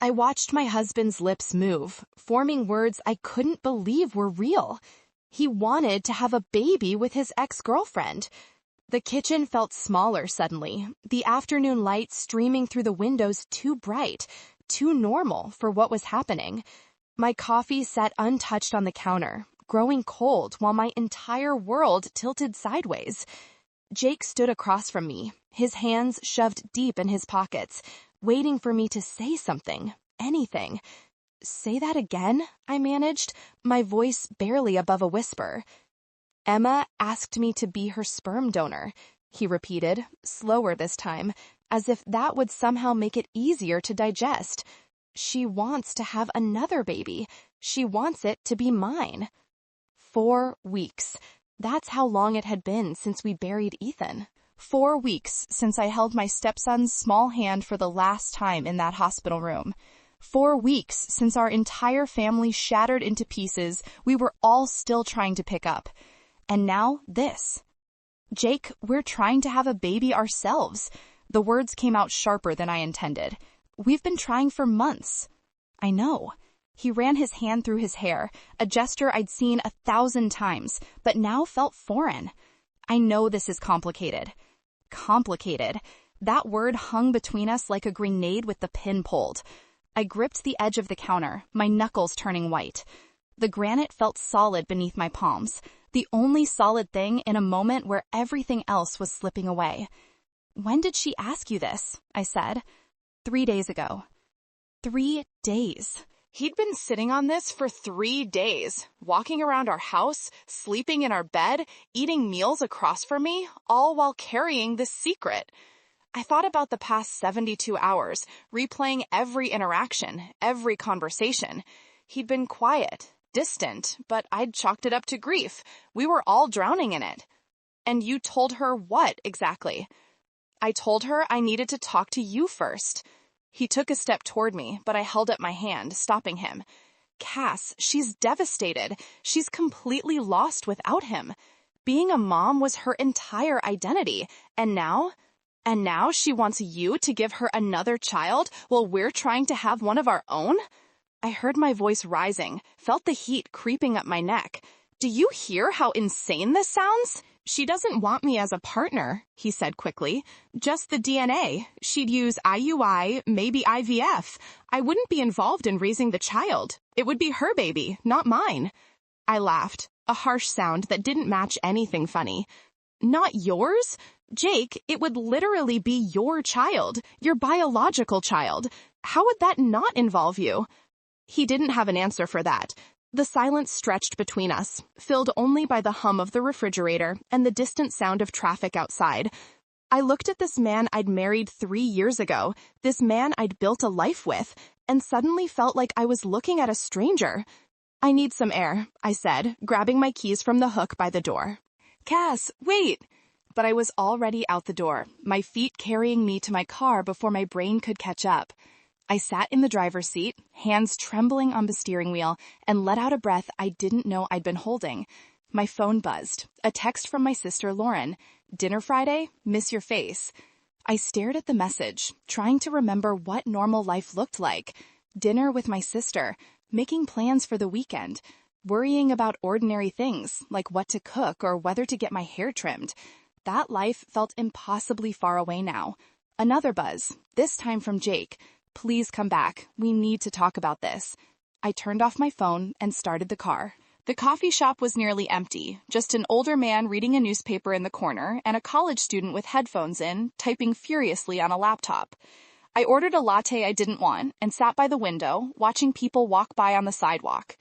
I watched my husband's lips move, forming words I couldn't believe were real. He wanted to have a baby with his ex-girlfriend. The kitchen felt smaller suddenly, the afternoon light streaming through the windows too bright, too normal for what was happening. My coffee sat untouched on the counter, growing cold while my entire world tilted sideways. Jake stood across from me, his hands shoved deep in his pockets, waiting for me to say something, anything. "Say that again," I managed, my voice barely above a whisper. "Emma asked me to be her sperm donor," he repeated, slower this time, as if that would somehow make it easier to digest. "She wants to have another baby. She wants it to be mine." 4 weeks. That's how long it had been since we buried Ethan. 4 weeks since I held my stepson's small hand for the last time in that hospital room. 4 weeks since our entire family shattered into pieces we were all still trying to pick up. And now this. "Jake, we're trying to have a baby ourselves." The words came out sharper than I intended. "We've been trying for months." "I know." He ran his hand through his hair, a gesture I'd seen 1,000 times, but now felt foreign. "I know this is complicated." Complicated. That word hung between us like a grenade with the pin pulled. I gripped the edge of the counter, my knuckles turning white. The granite felt solid beneath my palms, the only solid thing in a moment where everything else was slipping away. "When did she ask you this?" I said. 3 days ago. 3 days. He'd been sitting on this for 3 days, walking around our house, sleeping in our bed, eating meals across from me, all while carrying this secret. I thought about the past 72 hours, replaying every interaction, every conversation. He'd been quiet, distant, but I'd chalked it up to grief. We were all drowning in it. "And you told her what exactly?" "I told her I needed to talk to you first." He took a step toward me, but I held up my hand, stopping him. "Cass, she's devastated. She's completely lost without him. Being a mom was her entire identity. And now she wants you to give her another child while we're trying to have one of our own?" I heard my voice rising, felt the heat creeping up my neck. "Do you hear how insane this sounds?" "She doesn't want me as a partner," he said quickly. "Just the DNA. She'd use IUI, maybe IVF. I wouldn't be involved in raising the child. It would be her baby, not mine." I laughed, a harsh sound that didn't match anything funny. "Not yours? Jake, it would literally be your child, your biological child. How would that not involve you?" He didn't have an answer for that. The silence stretched between us, filled only by the hum of the refrigerator and the distant sound of traffic outside. I looked at this man I'd married 3 years ago, this man I'd built a life with, and suddenly felt like I was looking at a stranger. "I need some air," I said, grabbing my keys from the hook by the door. "Cass, wait!" But I was already out the door, my feet carrying me to my car before my brain could catch up. I sat in the driver's seat, hands trembling on the steering wheel, and let out a breath I didn't know I'd been holding. My phone buzzed. A text from my sister Lauren. "Dinner Friday? Miss your face." I stared at the message, trying to remember what normal life looked like. Dinner with my sister, making plans for the weekend, worrying about ordinary things, like what to cook or whether to get my hair trimmed. That life felt impossibly far away now. Another buzz, this time from Jake. "Please come back. We need to talk about this." I turned off my phone and started the car. The coffee shop was nearly empty, just an older man reading a newspaper in the corner and a college student with headphones in, typing furiously on a laptop. I ordered a latte I didn't want and sat by the window, watching people walk by on the sidewalk.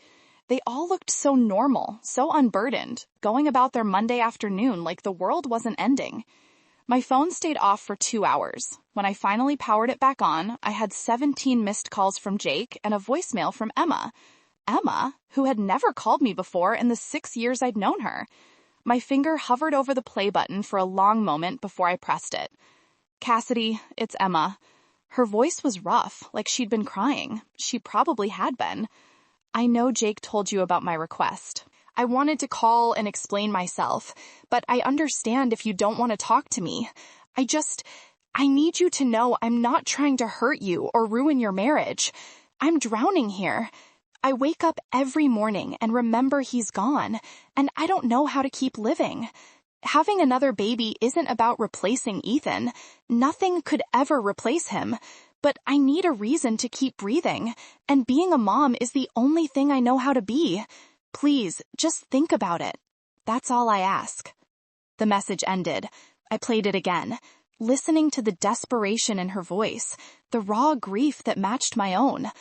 They all looked so normal, so unburdened, going about their Monday afternoon like the world wasn't ending. My phone stayed off for 2 hours. When I finally powered it back on, I had 17 missed calls from Jake and a voicemail from Emma. Emma, who had never called me before in the 6 years I'd known her. My finger hovered over the play button for a long moment before I pressed it. "Cassidy, it's Emma." Her voice was rough, like she'd been crying. She probably had been. "I know Jake told you about my request. I wanted to call and explain myself, but I understand if you don't want to talk to me. I need you to know I'm not trying to hurt you or ruin your marriage. I'm drowning here. I wake up every morning and remember he's gone, and I don't know how to keep living. Having another baby isn't about replacing Ethan. Nothing could ever replace him. But I need a reason to keep breathing, and being a mom is the only thing I know how to be. Please, just think about it. That's all I ask. The message ended. I played it again, listening to the desperation in her voice, the raw grief that matched my own.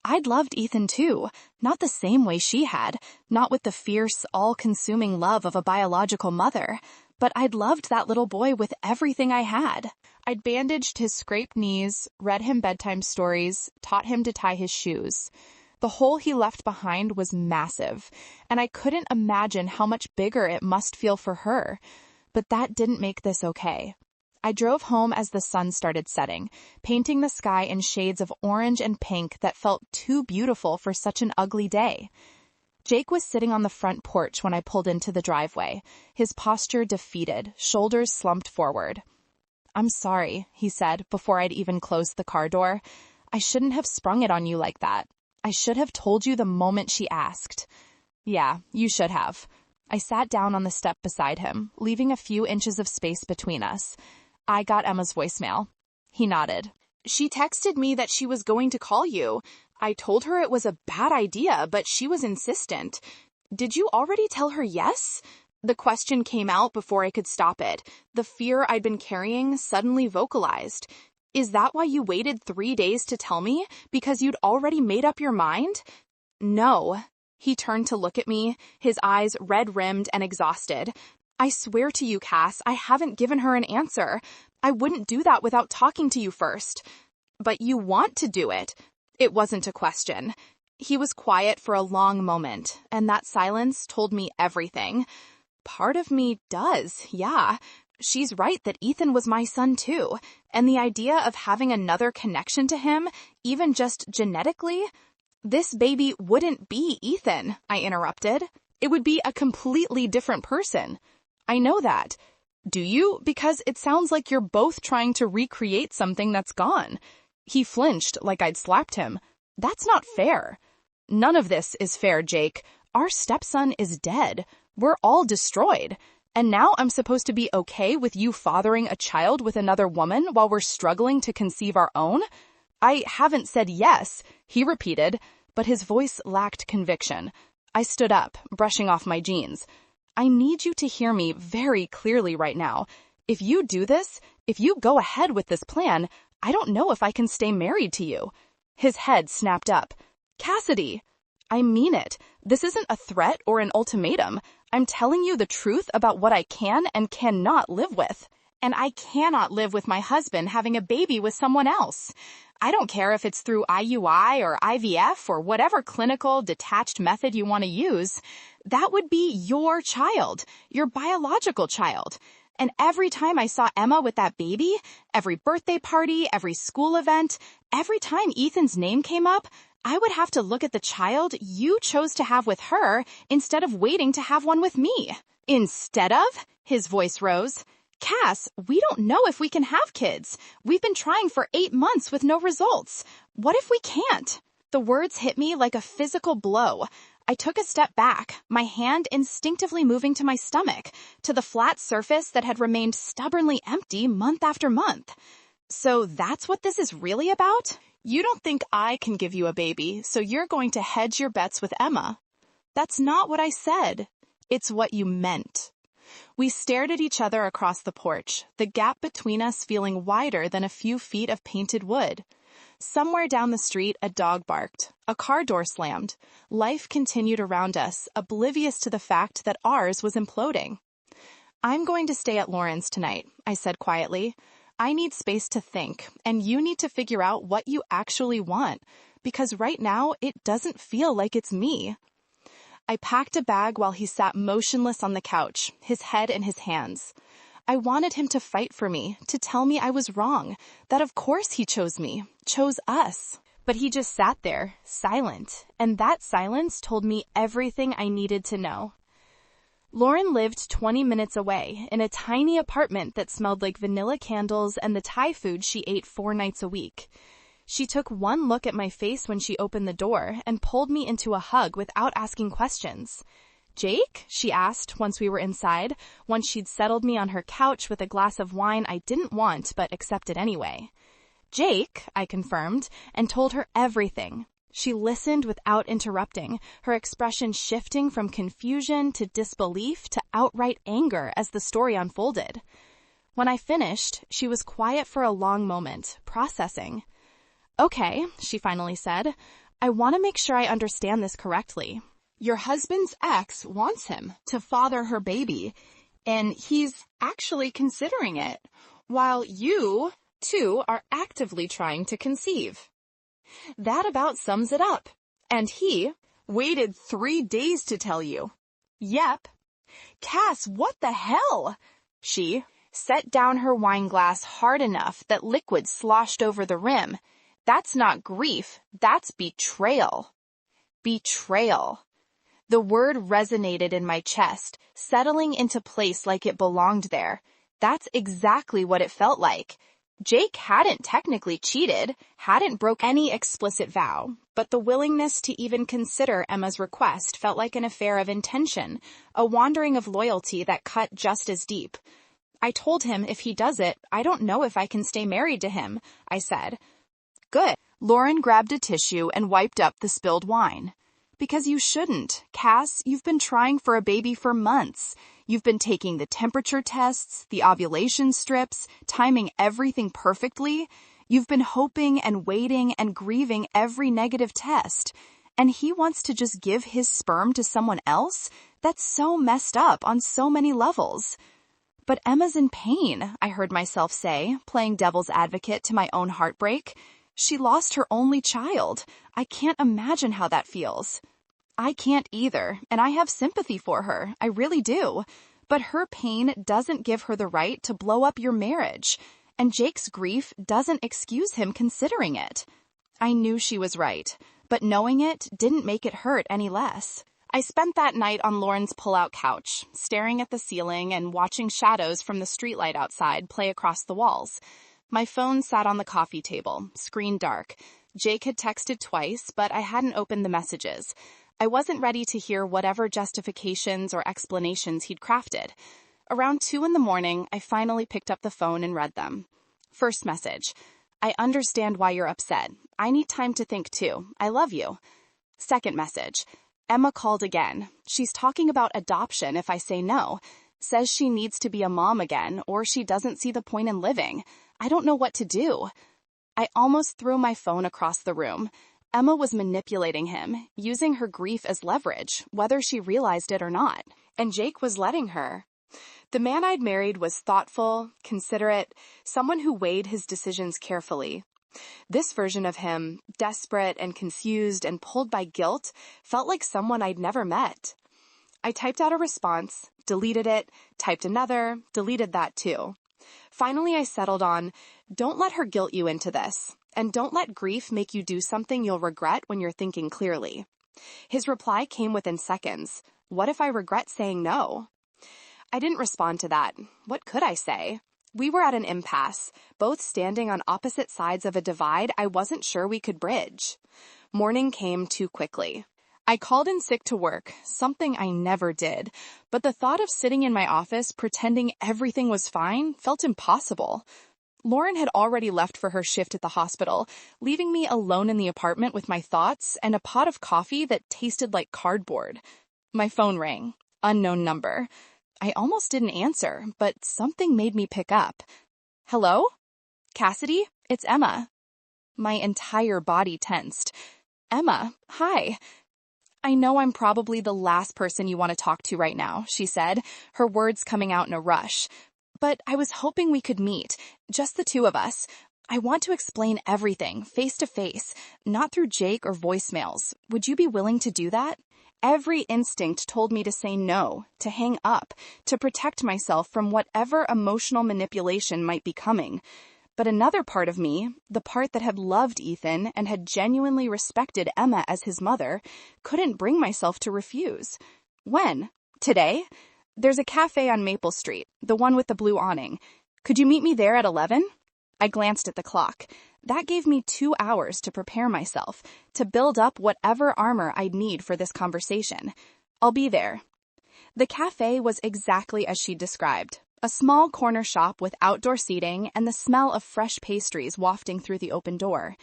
I'd loved Ethan too, not the same way she had, not with the fierce, all-consuming love of a biological mother, but I'd loved that little boy with everything I had. I'd bandaged his scraped knees, read him bedtime stories, taught him to tie his shoes. The hole he left behind was massive, and I couldn't imagine how much bigger it must feel for her. But that didn't make this okay. I drove home as the sun started setting, painting the sky in shades of orange and pink that felt too beautiful for such an ugly day. Jake was sitting on the front porch when I pulled into the driveway, his posture defeated, shoulders slumped forward. "I'm sorry," he said before I'd even closed the car door. "I shouldn't have sprung it on you like that. I should have told you the moment she asked." "Yeah, you should have." I sat down on the step beside him, leaving a few inches of space between us. I got Emma's voicemail. He nodded. "She texted me that she was going to call you. I told her it was a bad idea, but she was insistent. Did you already tell her yes?" The question came out before I could stop it. The fear I'd been carrying suddenly vocalized. "Is that why you waited 3 days to tell me? Because you'd already made up your mind?" "No." He turned to look at me, his eyes red-rimmed and exhausted. "I swear to you, Cass, I haven't given her an answer. I wouldn't do that without talking to you first." "But you want to do it." It wasn't a question. He was quiet for a long moment, and that silence told me everything. Part of me does, yeah. She's right that Ethan was my son too, and the idea of having another connection to him, even just genetically... "This baby wouldn't be Ethan," I interrupted. "It would be a completely different person." "I know that." "Do you? Because it sounds like you're both trying to recreate something that's gone." He flinched like I'd slapped him. "That's not fair." "None of this is fair, Jake. Our stepson is dead. We're all destroyed. And now I'm supposed to be okay with you fathering a child with another woman while we're struggling to conceive our own?" "I haven't said yes," he repeated, but his voice lacked conviction. I stood up, brushing off my jeans. "I need you to hear me very clearly right now. If you do this, if you go ahead with this plan, I don't know if I can stay married to you." His head snapped up. "Cassidy!" "I mean it. This isn't a threat or an ultimatum. I'm telling you the truth about what I can and cannot live with. And I cannot live with my husband having a baby with someone else. I don't care if it's through IUI or IVF or whatever clinical, detached method you want to use. That would be your child, your biological child. And every time I saw Emma with that baby, every birthday party, every school event, every time Ethan's name came up, I would have to look at the child you chose to have with her instead of waiting to have one with me." "Instead of?" His voice rose. "Cass, we don't know if we can have kids. We've been trying for 8 months with no results. What if we can't?" The words hit me like a physical blow. I took a step back, my hand instinctively moving to my stomach, to the flat surface that had remained stubbornly empty month after month. "So that's what this is really about? You don't think I can give you a baby, so you're going to hedge your bets with Emma." "That's not what I said. It's what you meant." We stared at each other across the porch, the gap between us feeling wider than a few feet of painted wood. Somewhere down the street, a dog barked. A car door slammed. Life continued around us, oblivious to the fact that ours was imploding. "I'm going to stay at Lauren's tonight," I said quietly. "I need space to think, and you need to figure out what you actually want, because right now it doesn't feel like it's me." I packed a bag while he sat motionless on the couch, his head in his hands. I wanted him to fight for me, to tell me I was wrong, that of course he chose me, chose us. But he just sat there, silent, and that silence told me everything I needed to know. Lauren lived 20 minutes away in a tiny apartment that smelled like vanilla candles and the Thai food she ate 4 nights a week. She took one look at my face when she opened the door and pulled me into a hug without asking questions. "Jake?" she asked once we were inside, once she'd settled me on her couch with a glass of wine I didn't want but accepted anyway. "Jake," I confirmed, and told her everything. She listened without interrupting, her expression shifting from confusion to disbelief to outright anger as the story unfolded. When I finished, she was quiet for a long moment, processing. "Okay," she finally said, "I want to make sure I understand this correctly. Your husband's ex wants him to father her baby, and he's actually considering it, while you, too, are actively trying to conceive. That about sums it up. And he waited 3 days to tell you." "Yep." "Cass, what the hell?" She set down her wine glass hard enough that liquid sloshed over the rim. "That's not grief, that's betrayal." Betrayal. The word resonated in my chest, settling into place like it belonged there. That's exactly what it felt like. Jake hadn't technically cheated, hadn't broke any explicit vow, but the willingness to even consider Emma's request felt like an affair of intention, a wandering of loyalty that cut just as deep. "I told him if he does it, I don't know if I can stay married to him," I said. "Good." Lauren grabbed a tissue and wiped up the spilled wine. "Because you shouldn't. Cass, you've been trying for a baby for months. You've been taking the temperature tests, the ovulation strips, timing everything perfectly. You've been hoping and waiting and grieving every negative test. And he wants to just give his sperm to someone else? That's so messed up on so many levels." "But Emma's in pain," I heard myself say, playing devil's advocate to my own heartbreak. "She lost her only child. I can't imagine how that feels." "I can't either, and I have sympathy for her. I really do. But her pain doesn't give her the right to blow up your marriage, and Jake's grief doesn't excuse him considering it." I knew she was right, but knowing it didn't make it hurt any less. I spent that night on Lauren's pull-out couch, staring at the ceiling and watching shadows from the streetlight outside play across the walls. My phone sat on the coffee table, screen dark. Jake had texted twice, but I hadn't opened the messages. I wasn't ready to hear whatever justifications or explanations he'd crafted. Around 2 a.m, I finally picked up the phone and read them. First message: "I understand why you're upset. I need time to think too. I love you." Second message: "Emma called again. She's talking about adoption if I say no. Says she needs to be a mom again, or she doesn't see the point in living. I don't know what to do." I almost threw my phone across the room. Emma was manipulating him, using her grief as leverage, whether she realized it or not. And Jake was letting her. The man I'd married was thoughtful, considerate, someone who weighed his decisions carefully. This version of him, desperate and confused and pulled by guilt, felt like someone I'd never met. I typed out a response, deleted it, typed another, deleted that too. Finally, I settled on, "Don't let her guilt you into this. And don't let grief make you do something you'll regret when you're thinking clearly." His reply came within seconds. "What if I regret saying no?" I didn't respond to that. What could I say? We were at an impasse, both standing on opposite sides of a divide I wasn't sure we could bridge. Morning came too quickly. I called in sick to work, something I never did, but the thought of sitting in my office pretending everything was fine felt impossible. Lauren had already left for her shift at the hospital, leaving me alone in the apartment with my thoughts and a pot of coffee that tasted like cardboard. My phone rang. Unknown number. I almost didn't answer, but something made me pick up. "Hello? Cassidy? It's Emma." My entire body tensed. "Emma, hi." "I know I'm probably the last person you want to talk to right now," she said, her words coming out in a rush. "But I was hoping we could meet, just the two of us. I want to explain everything, face to face, not through Jake or voicemails. Would you be willing to do that?" Every instinct told me to say no, to hang up, to protect myself from whatever emotional manipulation might be coming. But another part of me, the part that had loved Ethan and had genuinely respected Emma as his mother, couldn't bring myself to refuse. "When? Today?" There's a cafe on Maple Street, the one with the blue awning. Could you meet me there at 11? I glanced at the clock. That gave me 2 hours to prepare myself, to build up whatever armor I'd need for this conversation. I'll be there. The cafe was exactly as she'd described. A small corner shop with outdoor seating and the smell of fresh pastries wafting through the open door.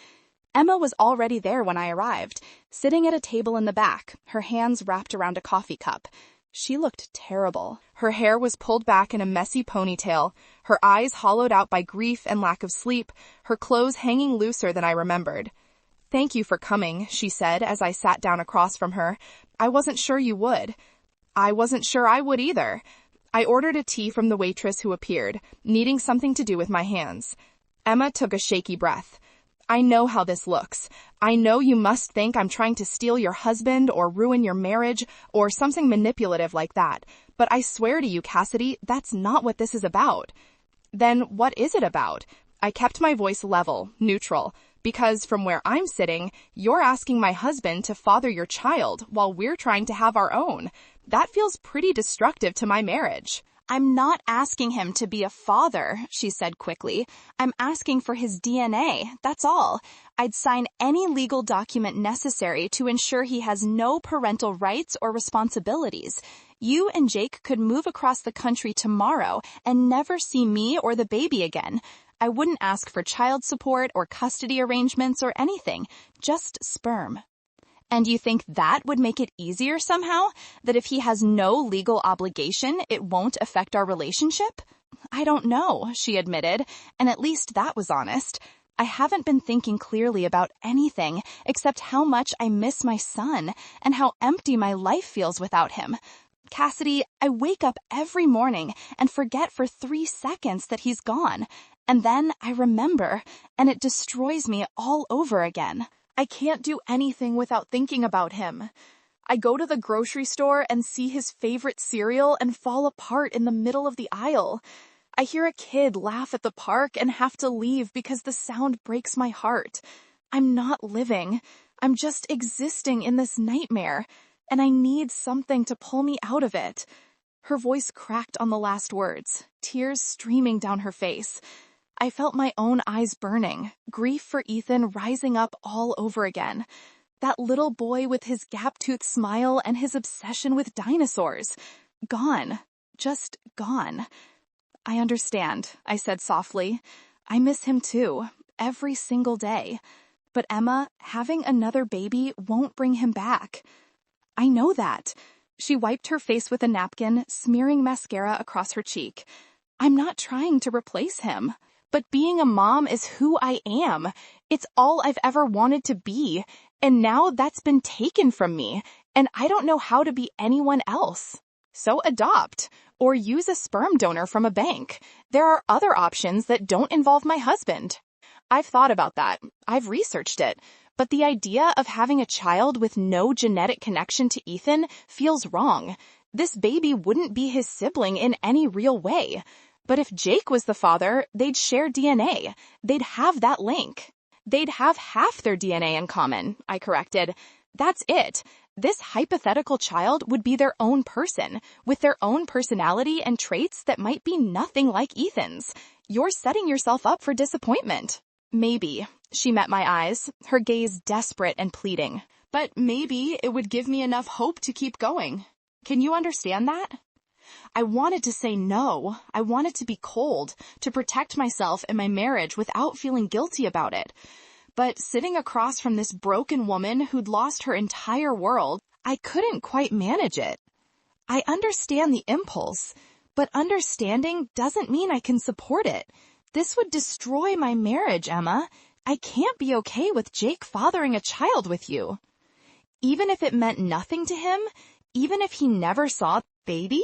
Emma was already there when I arrived, sitting at a table in the back, her hands wrapped around a coffee cup. She looked terrible. Her hair was pulled back in a messy ponytail, her eyes hollowed out by grief and lack of sleep, her clothes hanging looser than I remembered. "Thank you for coming," she said as I sat down across from her. "I wasn't sure you would." I wasn't sure I would either. I ordered a tea from the waitress who appeared, needing something to do with my hands. Emma took a shaky breath. "I know how this looks. I know you must think I'm trying to steal your husband or ruin your marriage or something manipulative like that. But I swear to you, Cassidy, that's not what this is about." "Then what is it about?" I kept my voice level, neutral, because from where I'm sitting, you're asking my husband to father your child while we're trying to have our own. That feels pretty destructive to my marriage. "I'm not asking him to be a father," she said quickly. "I'm asking for his DNA, that's all. I'd sign any legal document necessary to ensure he has no parental rights or responsibilities. You and Jake could move across the country tomorrow and never see me or the baby again. I wouldn't ask for child support or custody arrangements or anything, just sperm." "And you think that would make it easier somehow? That if he has no legal obligation, it won't affect our relationship?" "I don't know," she admitted, and at least that was honest. "I haven't been thinking clearly about anything except how much I miss my son and how empty my life feels without him. Cassidy, I wake up every morning and forget for 3 seconds that he's gone. And then I remember, and it destroys me all over again. I can't do anything without thinking about him. I go to the grocery store and see his favorite cereal and fall apart in the middle of the aisle. I hear a kid laugh at the park and have to leave because the sound breaks my heart. I'm not living. I'm just existing in this nightmare, and I need something to pull me out of it." Her voice cracked on the last words, tears streaming down her face. I felt my own eyes burning, grief for Ethan rising up all over again. That little boy with his gap-toothed smile and his obsession with dinosaurs. Gone. Just gone. "I understand," I said softly. "I miss him too, every single day. But Emma, having another baby won't bring him back." "I know that." She wiped her face with a napkin, smearing mascara across her cheek. "I'm not trying to replace him. But being a mom is who I am. It's all I've ever wanted to be. And now that's been taken from me. And I don't know how to be anyone else. So adopt. Or use a sperm donor from a bank. There are other options that don't involve my husband." I've thought about that. I've researched it. But the idea of having a child with no genetic connection to Ethan feels wrong. This baby wouldn't be his sibling in any real way. But if Jake was the father, they'd share DNA. They'd have that link. "They'd have half their DNA in common," I corrected. "That's it. This hypothetical child would be their own person, with their own personality and traits that might be nothing like Ethan's. You're setting yourself up for disappointment." "Maybe." She met my eyes, her gaze desperate and pleading. "But maybe it would give me enough hope to keep going. Can you understand that?" I wanted to say no. I wanted to be cold, to protect myself and my marriage without feeling guilty about it. But sitting across from this broken woman who'd lost her entire world, I couldn't quite manage it. I understand the impulse, but understanding doesn't mean I can support it. This would destroy my marriage, Emma. I can't be okay with Jake fathering a child with you. Even if it meant nothing to him, even if he never saw baby,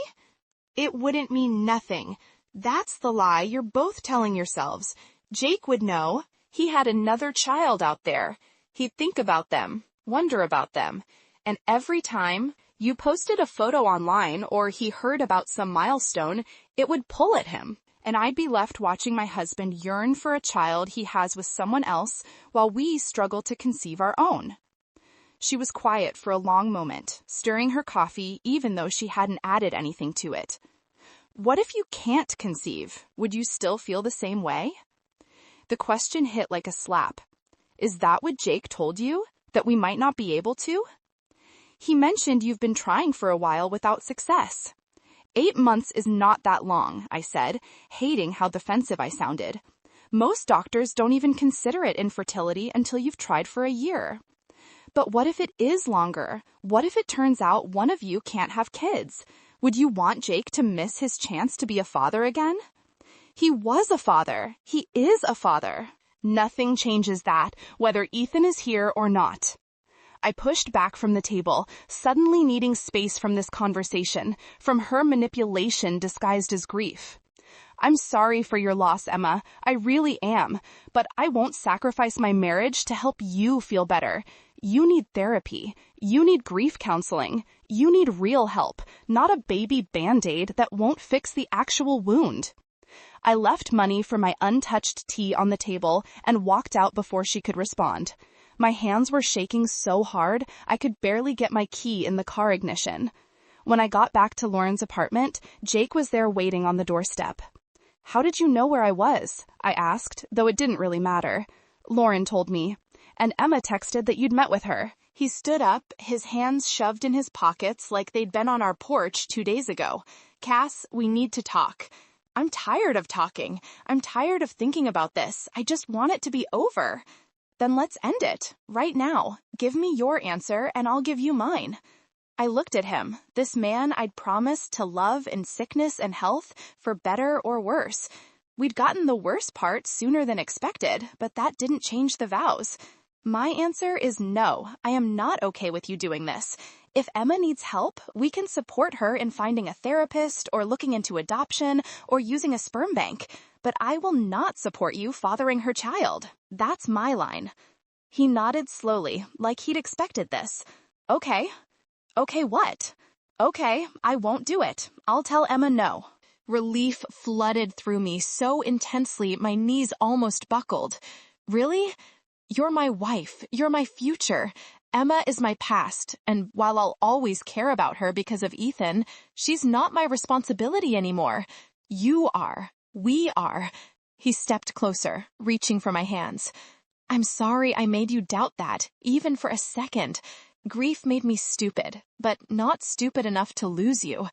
it wouldn't mean nothing. That's the lie you're both telling yourselves. Jake would know. He had another child out there. He'd think about them, wonder about them. And every time you posted a photo online or he heard about some milestone, it would pull at him. And I'd be left watching my husband yearn for a child he has with someone else while we struggle to conceive our own. She was quiet for a long moment, stirring her coffee even though she hadn't added anything to it. What if you can't conceive? Would you still feel the same way? The question hit like a slap. Is that what Jake told you? That we might not be able to? He mentioned you've been trying for a while without success. 8 months is not that long, I said, hating how defensive I sounded. Most doctors don't even consider it infertility until you've tried for a year. But what if it is longer? What if it turns out one of you can't have kids? Would you want Jake to miss his chance to be a father again? He was a father. He is a father. Nothing changes that, whether Ethan is here or not. I pushed back from the table, suddenly needing space from this conversation, from her manipulation disguised as grief. I'm sorry for your loss, Emma. I really am. But I won't sacrifice my marriage to help you feel better. You need therapy. You need grief counseling. You need real help, not a baby Band-Aid that won't fix the actual wound. I left money for my untouched tea on the table and walked out before she could respond. My hands were shaking so hard I could barely get my key in the car ignition. When I got back to Lauren's apartment, Jake was there waiting on the doorstep. How did you know where I was? I asked, though it didn't really matter. Lauren told me. And Emma texted that you'd met with her. He stood up, his hands shoved in his pockets like they'd been on our porch 2 days ago. Cass, we need to talk. I'm tired of talking. I'm tired of thinking about this. I just want it to be over. Then let's end it, right now. Give me your answer and I'll give you mine. I looked at him, this man I'd promised to love in sickness and health, for better or worse. We'd gotten the worst part sooner than expected, but that didn't change the vows. My answer is no, I am not okay with you doing this. If Emma needs help, we can support her in finding a therapist or looking into adoption or using a sperm bank. But I will not support you fathering her child. That's my line. He nodded slowly, like he'd expected this. Okay. Okay, what? Okay, I won't do it. I'll tell Emma no. Relief flooded through me so intensely my knees almost buckled. Really? You're my wife. You're my future. Emma is my past, and while I'll always care about her because of Ethan, she's not my responsibility anymore. You are. We are. He stepped closer, reaching for my hands. I'm sorry I made you doubt that, even for a second. Grief made me stupid, but not stupid enough to lose you.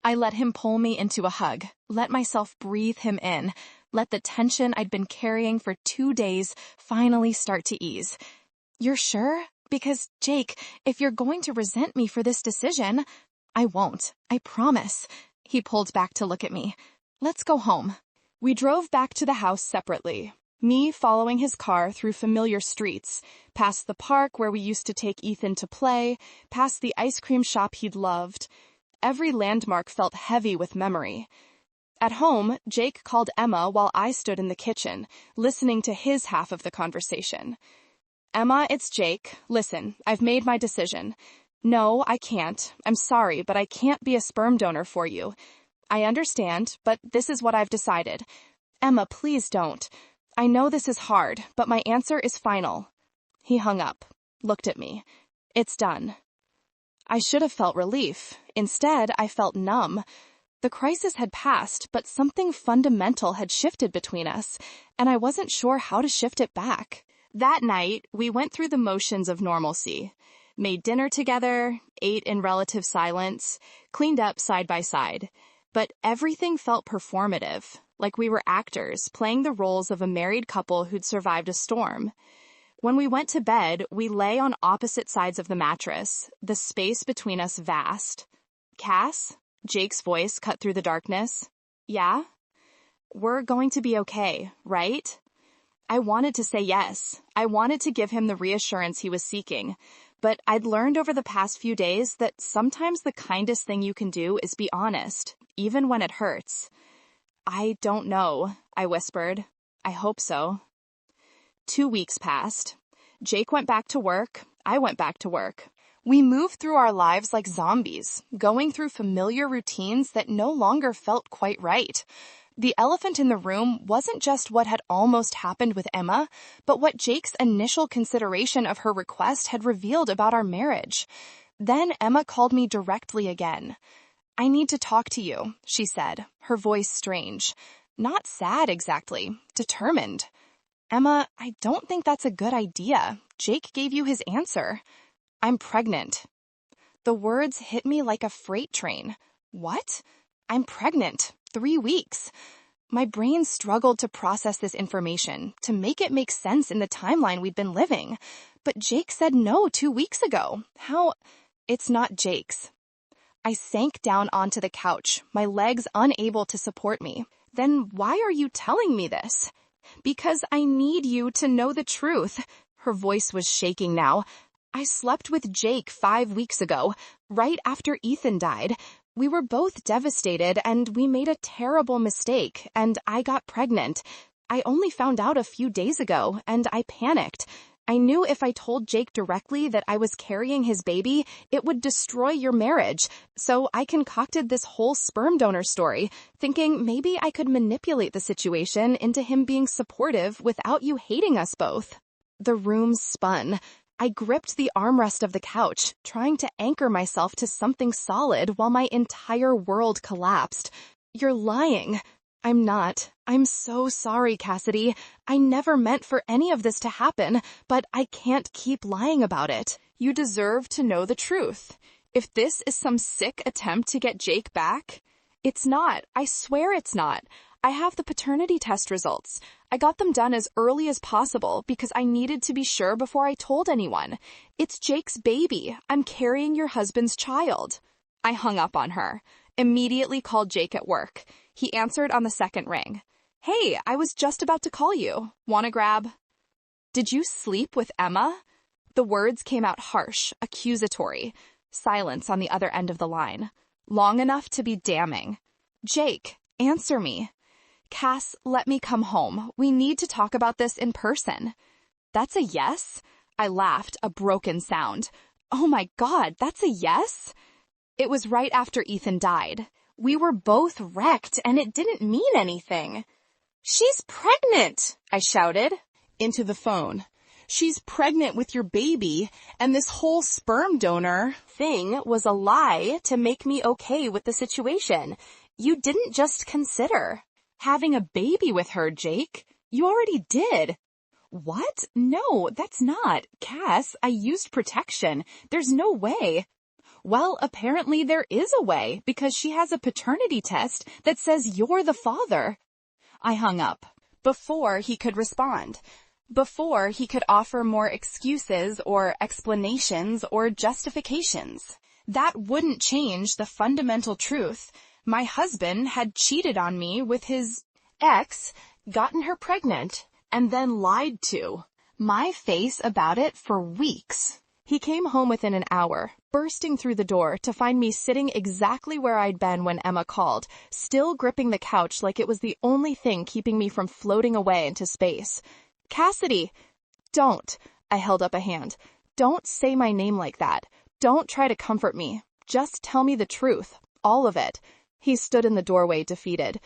I let him pull me into a hug, let myself breathe him in, let the tension I'd been carrying for 2 days finally start to ease. You're sure? Because, Jake, if you're going to resent me for this decision, I won't. I promise. He pulled back to look at me. Let's go home. We drove back to the house separately, me following his car through familiar streets, past the park where we used to take Ethan to play, past the ice cream shop he'd loved. Every landmark felt heavy with memory. At home, Jake called Emma while I stood in the kitchen, listening to his half of the conversation. Emma, it's Jake. Listen, I've made my decision. No, I can't. I'm sorry, but I can't be a sperm donor for you. I understand, but this is what I've decided. Emma, please don't. I know this is hard, but my answer is final. He hung up, looked at me. It's done. I should have felt relief. Instead, I felt numb. The crisis had passed, but something fundamental had shifted between us, and I wasn't sure how to shift it back. That night, we went through the motions of normalcy. Made dinner together, ate in relative silence, cleaned up side by side. But everything felt performative, like we were actors playing the roles of a married couple who'd survived a storm. When we went to bed, we lay on opposite sides of the mattress, the space between us vast. Cass? Jake's voice cut through the darkness. Yeah? We're going to be okay, right? I wanted to say yes. I wanted to give him the reassurance he was seeking. But I'd learned over the past few days that sometimes the kindest thing you can do is be honest, even when it hurts. I don't know, I whispered. I hope so. 2 weeks passed. Jake went back to work. I went back to work. We moved through our lives like zombies, going through familiar routines that no longer felt quite right. The elephant in the room wasn't just what had almost happened with Emma, but what Jake's initial consideration of her request had revealed about our marriage. Then Emma called me directly again. "I need to talk to you," she said, her voice strange. Not sad exactly, determined. "Emma, I don't think that's a good idea. Jake gave you his answer." "I'm pregnant." The words hit me like a freight train. What? I'm pregnant. 3 weeks. My brain struggled to process this information, to make it make sense in the timeline we'd been living. But Jake said no 2 weeks ago. How? It's not Jake's. I sank down onto the couch, my legs unable to support me. "Then why are you telling me this?" "Because I need you to know the truth." Her voice was shaking now. "I slept with Jake 5 weeks ago, right after Ethan died. We were both devastated, and we made a terrible mistake, and I got pregnant. I only found out a few days ago, and I panicked. I knew if I told Jake directly that I was carrying his baby, it would destroy your marriage, so I concocted this whole sperm donor story, thinking maybe I could manipulate the situation into him being supportive without you hating us both." The room spun. I gripped the armrest of the couch, trying to anchor myself to something solid while my entire world collapsed. "You're lying." "I'm not. I'm so sorry, Cassidy. I never meant for any of this to happen, but I can't keep lying about it." "You deserve to know the truth. If this is some sick attempt to get Jake back..." "It's not. I swear it's not. I have the paternity test results. I got them done as early as possible because I needed to be sure before I told anyone. It's Jake's baby. I'm carrying your husband's child." I hung up on her. Immediately called Jake at work. He answered on the second ring. "Hey, I was just about to call you. Wanna grab?" "Did you sleep with Emma?" The words came out harsh, accusatory. Silence on the other end of the line. Long enough to be damning. "Jake, answer me." "Cass, let me come home. We need to talk about this in person." "That's a yes?" I laughed, a broken sound. "Oh my God, that's a yes?" It was right after Ethan died. We were both wrecked, and it didn't mean anything. "She's pregnant!" I shouted into the phone. "She's pregnant with your baby, and this whole sperm donor thing was a lie to make me okay with the situation. You didn't just consider having a baby with her, Jake. You already did." "What? No, that's not. Cass, I used protection. There's no way." "Well, apparently there is a way, because she has a paternity test that says you're the father." I hung up. Before he could respond. Before he could offer more excuses or explanations or justifications. That wouldn't change the fundamental truth. My husband had cheated on me with his ex, gotten her pregnant, and then lied to my face about it for weeks. He came home within an hour, bursting through the door to find me sitting exactly where I'd been when Emma called, still gripping the couch like it was the only thing keeping me from floating away into space. "Cassidy!" "Don't." I held up a hand. "Don't say my name like that. Don't try to comfort me. Just tell me the truth. All of it." He stood in the doorway, defeated.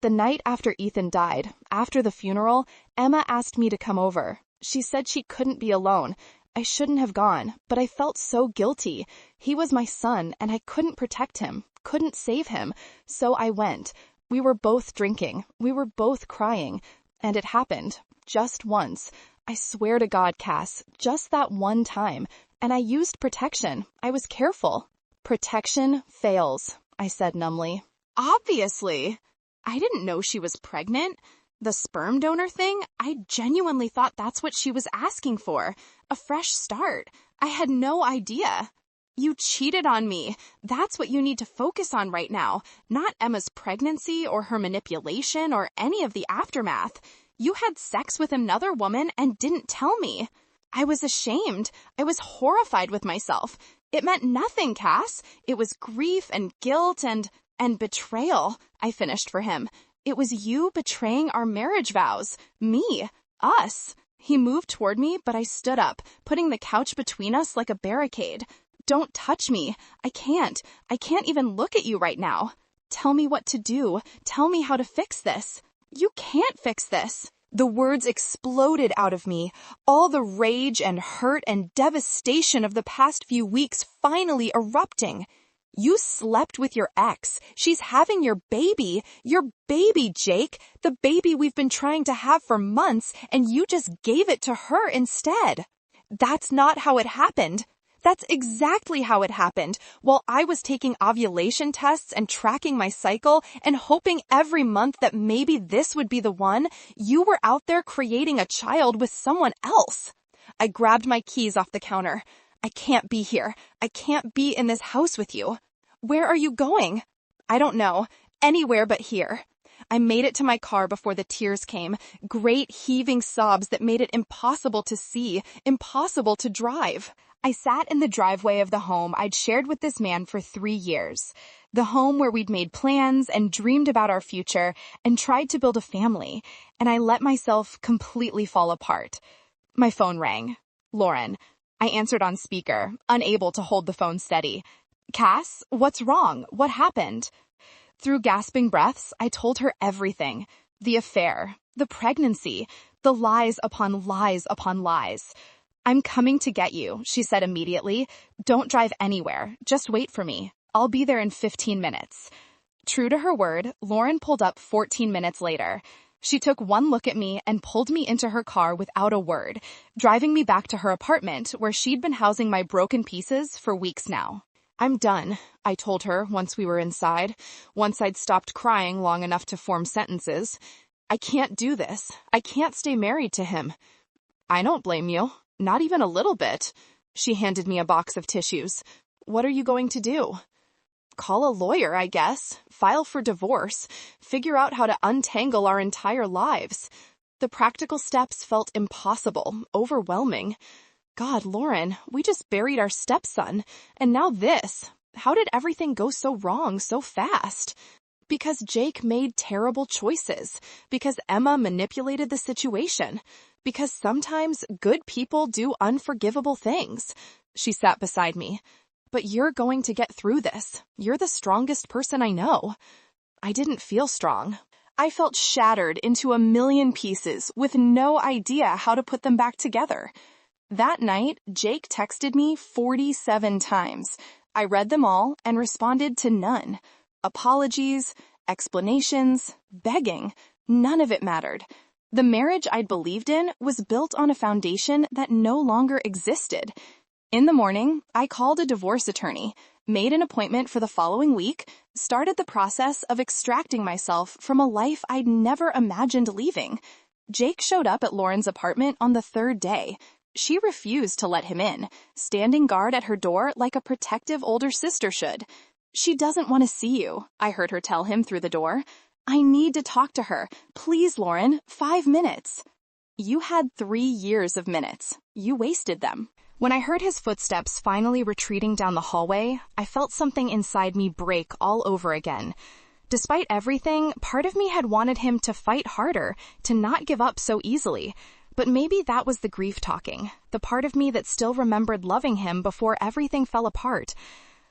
The night after Ethan died, after the funeral, Emma asked me to come over. She said she couldn't be alone. I shouldn't have gone, but I felt so guilty. He was my son, and I couldn't protect him, couldn't save him. So I went. We were both drinking. We were both crying. And it happened. Just once. I swear to God, Cass, just that one time. And I used protection. I was careful. "Protection fails," I said numbly. "Obviously." I didn't know she was pregnant. The sperm donor thing, I genuinely thought that's what she was asking for. A fresh start. I had no idea. "You cheated on me. That's what you need to focus on right now. Not Emma's pregnancy or her manipulation or any of the aftermath. You had sex with another woman and didn't tell me." I was ashamed. I was horrified with myself. It meant nothing, Cass. It was grief and guilt and betrayal, I finished for him. It was you betraying our marriage vows. Me. Us. He moved toward me, but I stood up, putting the couch between us like a barricade. "Don't touch me. I can't. I can't even look at you right now." Tell me what to do. Tell me how to fix this. You can't fix this. The words exploded out of me, all the rage and hurt and devastation of the past few weeks finally erupting. You slept with your ex. She's having your baby, Jake, the baby we've been trying to have for months, and you just gave it to her instead. That's not how it happened. That's exactly how it happened. While I was taking ovulation tests and tracking my cycle and hoping every month that maybe this would be the one, you were out there creating a child with someone else. I grabbed my keys off the counter. I can't be here. I can't be in this house with you. Where are you going? I don't know. Anywhere but here. I made it to my car before the tears came, great heaving sobs that made it impossible to see, impossible to drive. I sat in the driveway of the home I'd shared with this man for 3 years. The home where we'd made plans and dreamed about our future and tried to build a family, and I let myself completely fall apart. My phone rang. Lauren. I answered on speaker, unable to hold the phone steady. Cass, what's wrong? What happened? Through gasping breaths, I told her everything. The affair, the pregnancy, the lies upon lies upon lies. I'm coming to get you, she said immediately. Don't drive anywhere. Just wait for me. I'll be there in 15 minutes. True to her word, Lauren pulled up 14 minutes later. She took one look at me and pulled me into her car without a word, driving me back to her apartment where she'd been housing my broken pieces for weeks now. I'm done, I told her once we were inside, once I'd stopped crying long enough to form sentences. I can't do this. I can't stay married to him. I don't blame you. Not even a little bit. She handed me a box of tissues. What are you going to do? Call a lawyer, I guess. File for divorce. Figure out how to untangle our entire lives. The practical steps felt impossible, overwhelming. God, Lauren, we just buried our stepson. And now this. How did everything go so wrong so fast? Because Jake made terrible choices. Because Emma manipulated the situation. Because sometimes good people do unforgivable things. She sat beside me. But you're going to get through this. You're the strongest person I know. I didn't feel strong. I felt shattered into a million pieces with no idea how to put them back together. That night, Jake texted me 47 times. I read them all and responded to none. Apologies, explanations, begging. None of it mattered. The marriage I'd believed in was built on a foundation that no longer existed. In the morning, I called a divorce attorney, made an appointment for the following week, started the process of extracting myself from a life I'd never imagined leaving. Jake showed up at Lauren's apartment on the 3rd day. She refused to let him in, standing guard at her door like a protective older sister should. She doesn't want to see you, I heard her tell him through the door. I need to talk to her. Please, Lauren, 5 minutes. You had 3 years of minutes. You wasted them. When I heard his footsteps finally retreating down the hallway, I felt something inside me break all over again. Despite everything, part of me had wanted him to fight harder, to not give up so easily. But maybe that was the grief talking, the part of me that still remembered loving him before everything fell apart.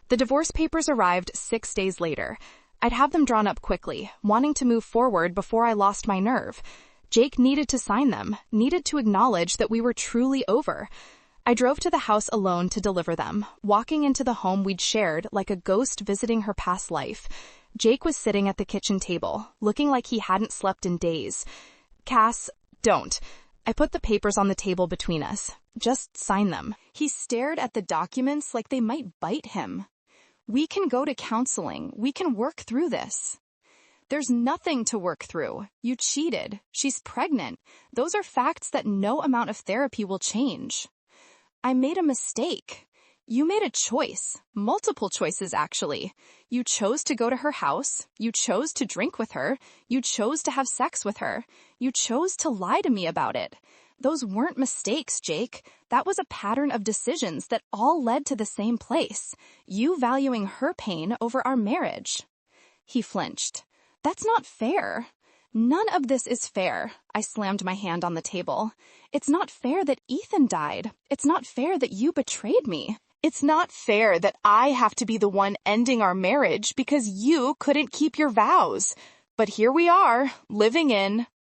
The divorce papers arrived 6 days later. I'd have them drawn up quickly, wanting to move forward before I lost my nerve. Jake needed to sign them, needed to acknowledge that we were truly over. I drove to the house alone to deliver them, walking into the home we'd shared like a ghost visiting her past life. Jake was sitting at the kitchen table, looking like he hadn't slept in days. Cass, don't. I put the papers on the table between us. Just sign them. He stared at the documents like they might bite him. We can go to counseling. We can work through this. There's nothing to work through. You cheated. She's pregnant. Those are facts that no amount of therapy will change. I made a mistake. You made a choice. Multiple choices, actually. You chose to go to her house. You chose to drink with her. You chose to have sex with her. You chose to lie to me about it. Those weren't mistakes, Jake. That was a pattern of decisions that all led to the same place. You valuing her pain over our marriage. He flinched. That's not fair. None of this is fair. I slammed my hand on the table. It's not fair that Ethan died. It's not fair that you betrayed me. It's not fair that I have to be the one ending our marriage because you couldn't keep your vows. But here we are, living in